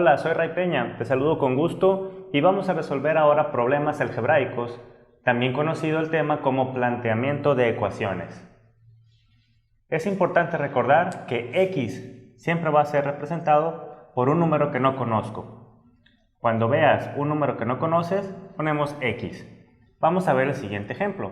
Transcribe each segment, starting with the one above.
Hola, soy Ray Peña, te saludo con gusto y vamos a resolver ahora problemas algebraicos, también conocido el tema como planteamiento de ecuaciones. Es importante recordar que x siempre va a ser representado por un número que no conozco. Cuando veas un número que no conoces, ponemos x. Vamos a ver el siguiente ejemplo.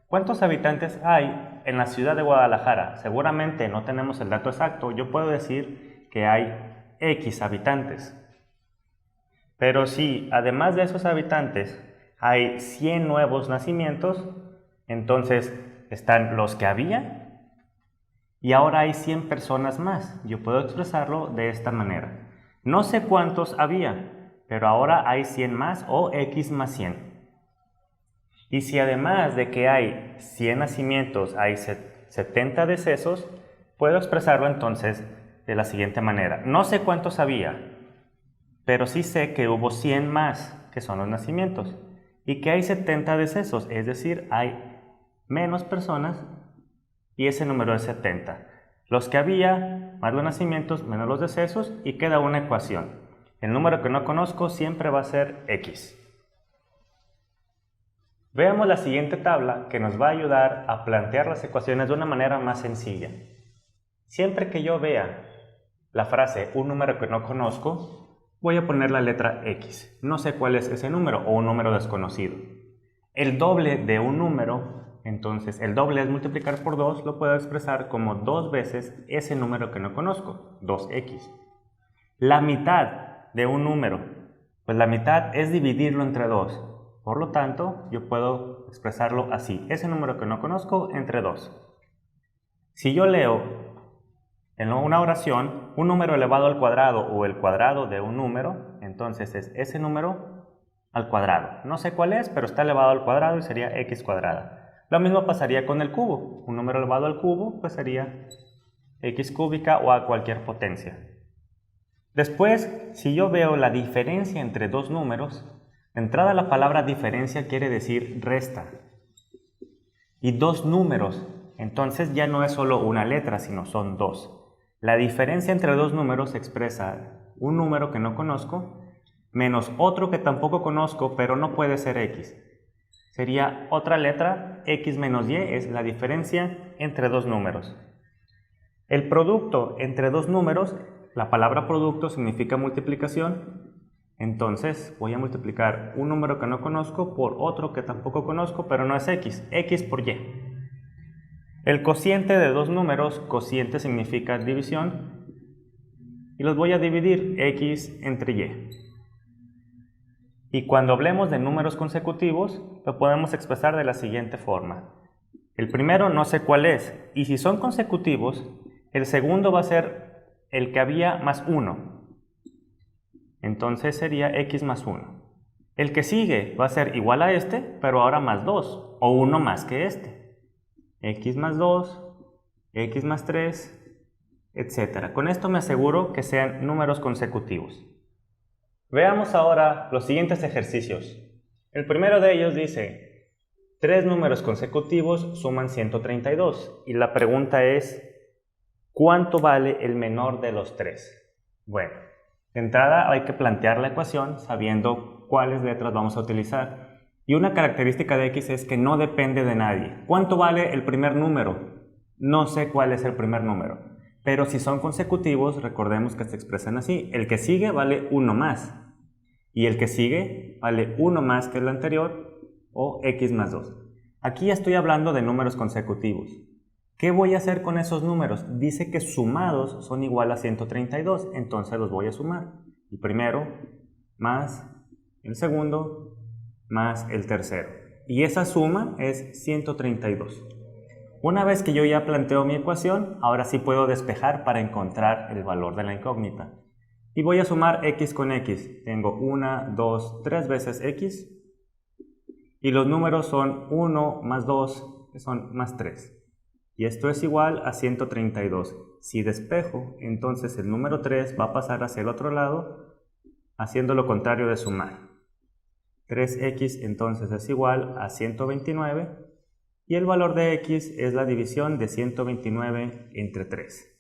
¿Cuántos habitantes hay en la ciudad de Guadalajara? Seguramente no tenemos el dato exacto, yo puedo decir que hay X habitantes. Pero si además de esos habitantes hay 100 nuevos nacimientos, entonces están los que había y ahora hay 100 personas más. Yo puedo expresarlo de esta manera. No sé cuántos había, pero ahora hay 100 más o X más 100. Y si además de que hay 100 nacimientos hay 70 decesos, puedo expresarlo entonces de la siguiente manera. No sé cuántos había, pero sí sé que hubo 100 más, que son los nacimientos, y que hay 70 decesos, es decir, hay menos personas y ese número es 70. Los que había, más los nacimientos, menos los decesos, y queda una ecuación. El número que no conozco siempre va a ser X. Veamos la siguiente tabla que nos va a ayudar a plantear las ecuaciones de una manera más sencilla. Siempre que yo vea la frase un número que no conozco, voy a poner la letra X. No sé cuál es ese número o un número desconocido. El doble de un número, entonces el doble es multiplicar por 2, lo puedo expresar como 2 veces ese número que no conozco, 2X. La mitad de un número, pues la mitad es dividirlo entre 2. Por lo tanto, yo puedo expresarlo así, ese número que no conozco entre 2. Si yo leo en una oración un número elevado al cuadrado o el cuadrado de un número, entonces es ese número al cuadrado. No sé cuál es, pero está elevado al cuadrado y sería x cuadrada. Lo mismo pasaría con el cubo. Un número elevado al cubo pues sería x cúbica o a cualquier potencia. Después, si yo veo la diferencia entre dos números, de entrada la palabra diferencia quiere decir resta. Y dos números, entonces ya no es solo una letra, sino son dos. La diferencia entre dos números expresa un número que no conozco menos otro que tampoco conozco, pero no puede ser x. Sería otra letra, x menos y es la diferencia entre dos números. El producto entre dos números, la palabra producto significa multiplicación, entonces voy a multiplicar un número que no conozco por otro que tampoco conozco, pero no es x por y. El cociente de dos números, cociente significa división, y los voy a dividir x entre y. Y cuando hablemos de números consecutivos, lo podemos expresar de la siguiente forma. El primero no sé cuál es, y si son consecutivos, el segundo va a ser el que había más 1. Entonces sería x más 1. El que sigue va a ser igual a este, pero ahora más 2, o 1 más que este. X más 2, X más 3, etc. Con esto me aseguro que sean números consecutivos. Veamos ahora los siguientes ejercicios. El primero de ellos dice, 3 números consecutivos suman 132. Y la pregunta es, ¿cuánto vale el menor de los 3? Bueno, de entrada hay que plantear la ecuación sabiendo cuáles letras vamos a utilizar. Y una característica de x es que no depende de nadie. ¿Cuánto vale el primer número? No sé cuál es el primer número. Pero si son consecutivos, recordemos que se expresan así. El que sigue vale 1 más. Y el que sigue vale 1 más que el anterior, o x más 2. Aquí ya estoy hablando de números consecutivos. ¿Qué voy a hacer con esos números? Dice que sumados son igual a 132, entonces los voy a sumar. El primero más el segundo más el tercero. Y esa suma es 132. Una vez que yo ya planteo mi ecuación, ahora sí puedo despejar para encontrar el valor de la incógnita. Y voy a sumar x con x. Tengo 1, 2, 3 veces x. Y los números son 1 más 2, que son más 3. Y esto es igual a 132. Si despejo, entonces el número 3 va a pasar hacia el otro lado, haciendo lo contrario de sumar. 3x entonces es igual a 129 y el valor de x es la división de 129 entre 3.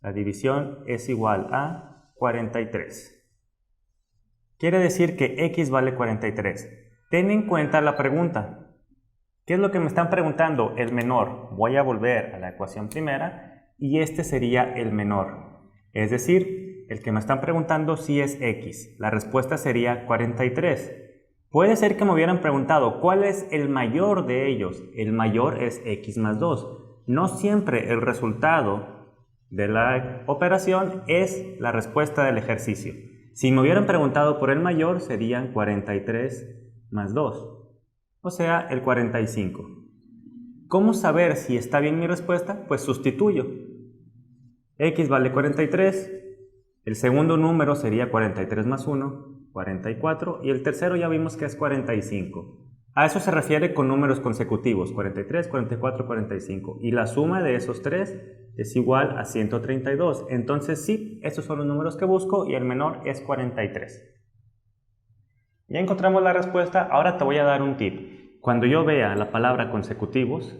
La división es igual a 43. Quiere decir que x vale 43. Ten en cuenta la pregunta. ¿Qué es lo que me están preguntando? El menor. Voy a volver a la ecuación primera y este sería el menor. Es decir, el que me están preguntando si es x. La respuesta sería 43. Puede ser que me hubieran preguntado ¿cuál es el mayor de ellos? El mayor es x más 2. No siempre el resultado de la operación es la respuesta del ejercicio. Si me hubieran preguntado por el mayor serían 43 más 2. O sea, el 45. ¿Cómo saber si está bien mi respuesta? Pues sustituyo. X vale 43, el segundo número sería 43 más 1, 44, y el tercero ya vimos que es 45. A eso se refiere con números consecutivos, 43, 44, 45, y la suma de esos tres es igual a 132. Entonces sí, esos son los números que busco y el menor es 43. Ya encontramos la respuesta, ahora te voy a dar un tip. Cuando yo vea la palabra consecutivos,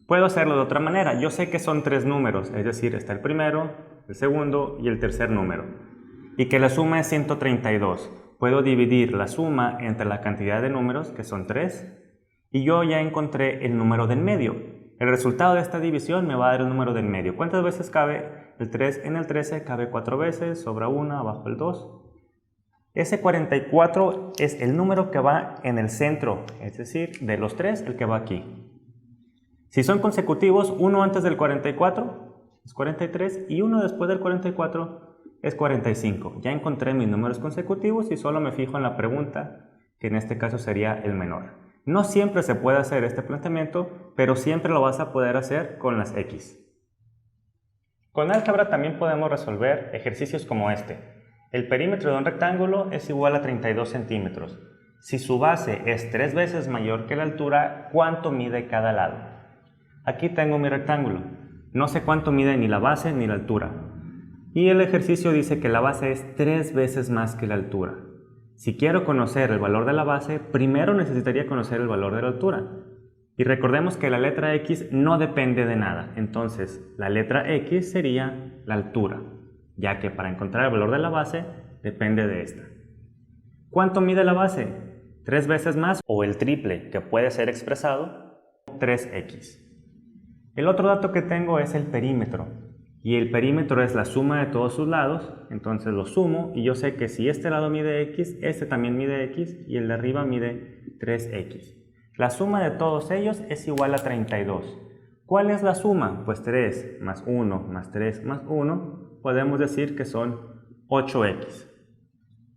puedo hacerlo de otra manera. Yo sé que son tres números, es decir, está el primero, el segundo y el tercer número. Y que la suma es 132. Puedo dividir la suma entre la cantidad de números, que son 3, y yo ya encontré el número del medio. El resultado de esta división me va a dar el número del medio. ¿Cuántas veces cabe el 3 en el 13? Cabe 4 veces, sobra 1, abajo el 2. Ese 44 es el número que va en el centro, es decir, de los 3, el que va aquí. Si son consecutivos, uno antes del 44 es 43 y uno después del 44 es 45. Ya encontré mis números consecutivos y solo me fijo en la pregunta, que en este caso sería el menor. No siempre se puede hacer este planteamiento, pero siempre lo vas a poder hacer con las X. Con álgebra también podemos resolver ejercicios como este. El perímetro de un rectángulo es igual a 32 centímetros. Si su base es 3 veces mayor que la altura, ¿cuánto mide cada lado? Aquí tengo mi rectángulo. No sé cuánto mide ni la base ni la altura. Y el ejercicio dice que la base es 3 veces más que la altura. Si quiero conocer el valor de la base, primero necesitaría conocer el valor de la altura. Y recordemos que la letra X no depende de nada. Entonces, la letra X sería la altura, ya que para encontrar el valor de la base depende de esta. ¿Cuánto mide la base? 3 veces más o el triple, que puede ser expresado 3x. El otro dato que tengo es el perímetro, y el perímetro es la suma de todos sus lados, entonces lo sumo y yo sé que si este lado mide x, este también mide x y el de arriba mide 3x. La suma de todos ellos es igual a 32. ¿Cuál es la suma? Pues 3 más 1 más 3 más 1, podemos decir que son 8x.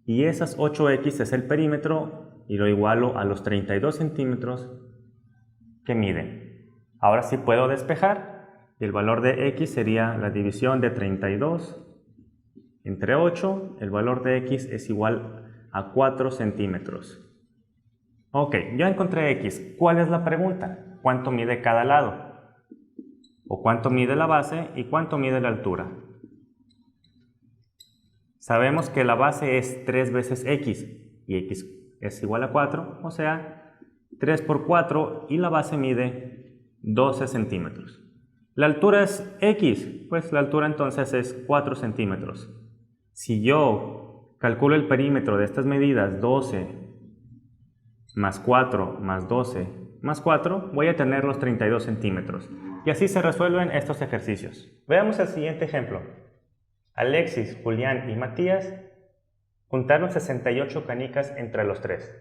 Y esas 8x es el perímetro y lo igualo a los 32 centímetros que miden. Ahora sí puedo despejar. El valor de x sería la división de 32 entre 8. El valor de x es igual a 4 centímetros. Ok, ya encontré x. ¿Cuál es la pregunta? ¿Cuánto mide cada lado? ¿O cuánto mide la base y cuánto mide la altura? Sabemos que la base es 3 veces x y x es igual a 4, o sea, 3 por 4 y la base mide 12 centímetros. La altura es x, pues la altura entonces es 4 centímetros. Si yo calculo el perímetro de estas medidas, 12 más 4 más 12 más 4, voy a tener los 32 centímetros. Y así se resuelven estos ejercicios. Veamos el siguiente ejemplo. Alexis, Julián y Matías juntaron 68 canicas entre los tres.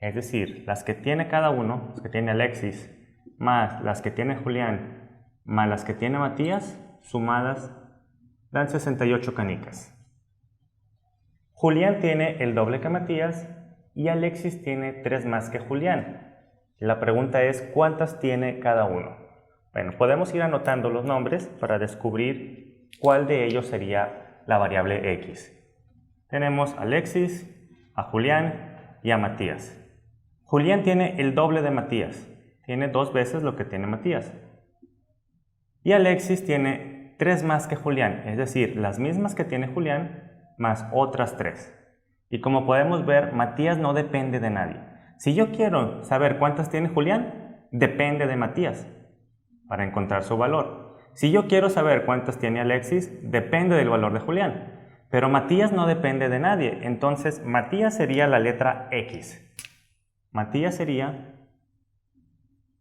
Es decir, las que tiene cada uno, las que tiene Alexis, más las que tiene Julián, más las que tiene Matías, sumadas dan 68 canicas. Julián tiene el doble que Matías y Alexis tiene 3 más que Julián. La pregunta es, ¿cuántas tiene cada uno? Bueno, podemos ir anotando los nombres para descubrir cuál de ellos sería la variable x. Tenemos a Alexis, a Julián y a Matías. Julián tiene el doble de Matías, tiene 2 veces lo que tiene Matías. Y Alexis tiene 3 más que Julián, es decir, las mismas que tiene Julián más otras 3. Y como podemos ver, Matías no depende de nadie. Si yo quiero saber cuántas tiene Julián, depende de Matías para encontrar su valor. Si yo quiero saber cuántas tiene Alexis, depende del valor de Julián. Pero Matías no depende de nadie, entonces Matías sería la letra X. Matías sería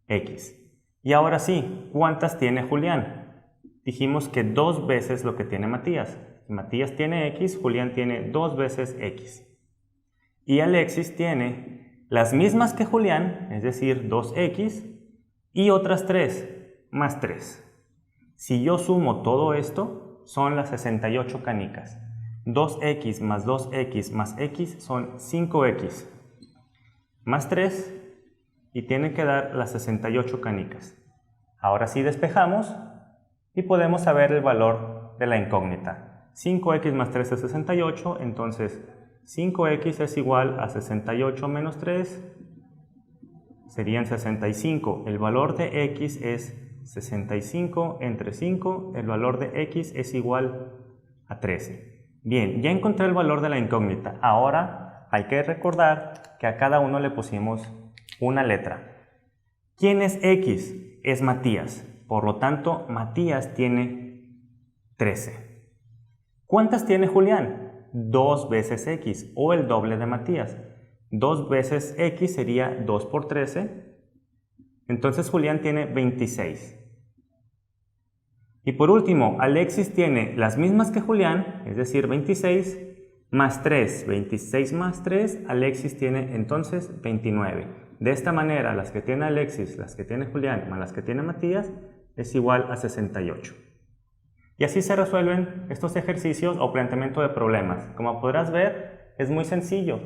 X. Y ahora sí, ¿cuántas tiene Julián? Dijimos que 2 veces lo que tiene Matías. Matías tiene X, Julián tiene 2 veces X. Y Alexis tiene las mismas que Julián, es decir, 2X, y otras 3, más 3. Si yo sumo todo esto, son las 68 canicas. 2X más 2X más X son 5X. Más 3, y tiene que dar las 68 canicas. Ahora sí despejamos y podemos saber el valor de la incógnita. 5x más 3 es 68, entonces 5x es igual a 68 menos 3, serían 65. El valor de x es 65 entre 5, el valor de x es igual a 13. Bien, ya encontré el valor de la incógnita. Ahora hay que recordar que a cada uno le pusimos una letra. ¿Quién es X? Es Matías. Por lo tanto, Matías tiene 13. ¿Cuántas tiene Julián? 2 veces X, o el doble de Matías. 2 veces X sería 2 por 13. Entonces Julián tiene 26. Y por último, Alexis tiene las mismas que Julián, es decir, 26 más 3. 26 más 3, Alexis tiene entonces 29. De esta manera, las que tiene Alexis, las que tiene Julián, más las que tiene Matías, es igual a 68. Y así se resuelven estos ejercicios o planteamiento de problemas. Como podrás ver, es muy sencillo.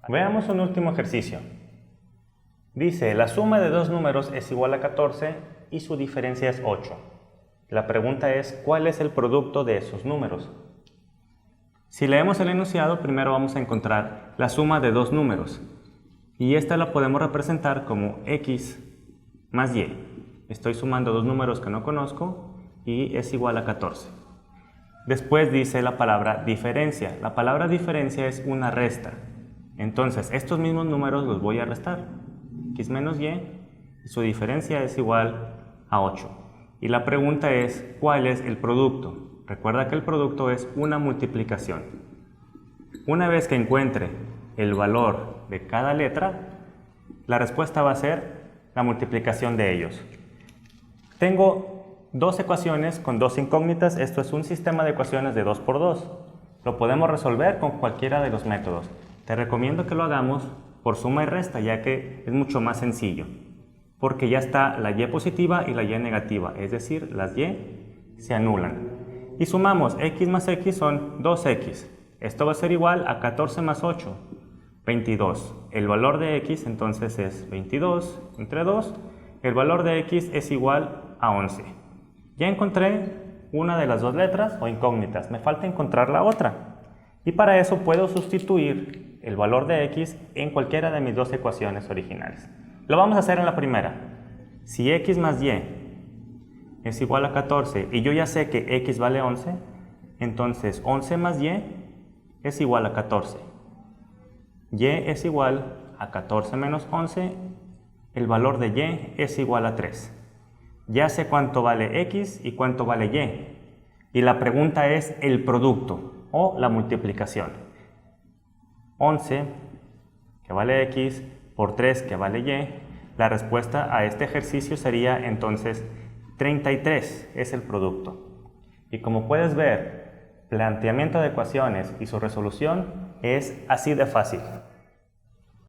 Veamos un último ejercicio. Dice, la suma de dos números es igual a 14 y su diferencia es 8. La pregunta es, ¿cuál es el producto de esos números? Si leemos el enunciado, primero vamos a encontrar la suma de dos números. Y esta la podemos representar como x más y. Estoy sumando dos números que no conozco y es igual a 14. Después dice la palabra diferencia. La palabra diferencia es una resta. Entonces, estos mismos números los voy a restar. X menos y, su diferencia es igual a 8. Y la pregunta es, ¿cuál es el producto? Recuerda que el producto es una multiplicación. Una vez que encuentre el valor de cada letra, la respuesta va a ser la multiplicación de ellos. Tengo dos ecuaciones con dos incógnitas. Esto es un sistema de ecuaciones de 2 por 2. Lo podemos resolver con cualquiera de los métodos. Te recomiendo que lo hagamos por suma y resta, ya que es mucho más sencillo. Porque ya está la y positiva y la y negativa, es decir, las y se anulan. Y sumamos x más x son 2x. Esto va a ser igual a 14 más 8, 22. El valor de x entonces es 22 entre 2. El valor de x es igual a 11. Ya encontré una de las dos letras o incógnitas. Me falta encontrar la otra. Y para eso puedo sustituir el valor de x en cualquiera de mis dos ecuaciones originales. Lo vamos a hacer en la primera. Si x más y es igual a 14 y yo ya sé que x vale 11, entonces 11 más y es igual a 14. Y es igual a 14 menos 11, el valor de y es igual a 3. Ya sé cuánto vale x y cuánto vale y. Y la pregunta es el producto o la multiplicación. 11, que vale x, por 3, que vale y. La respuesta a este ejercicio sería entonces 33 es el producto. Y como puedes ver, planteamiento de ecuaciones y su resolución es así de fácil.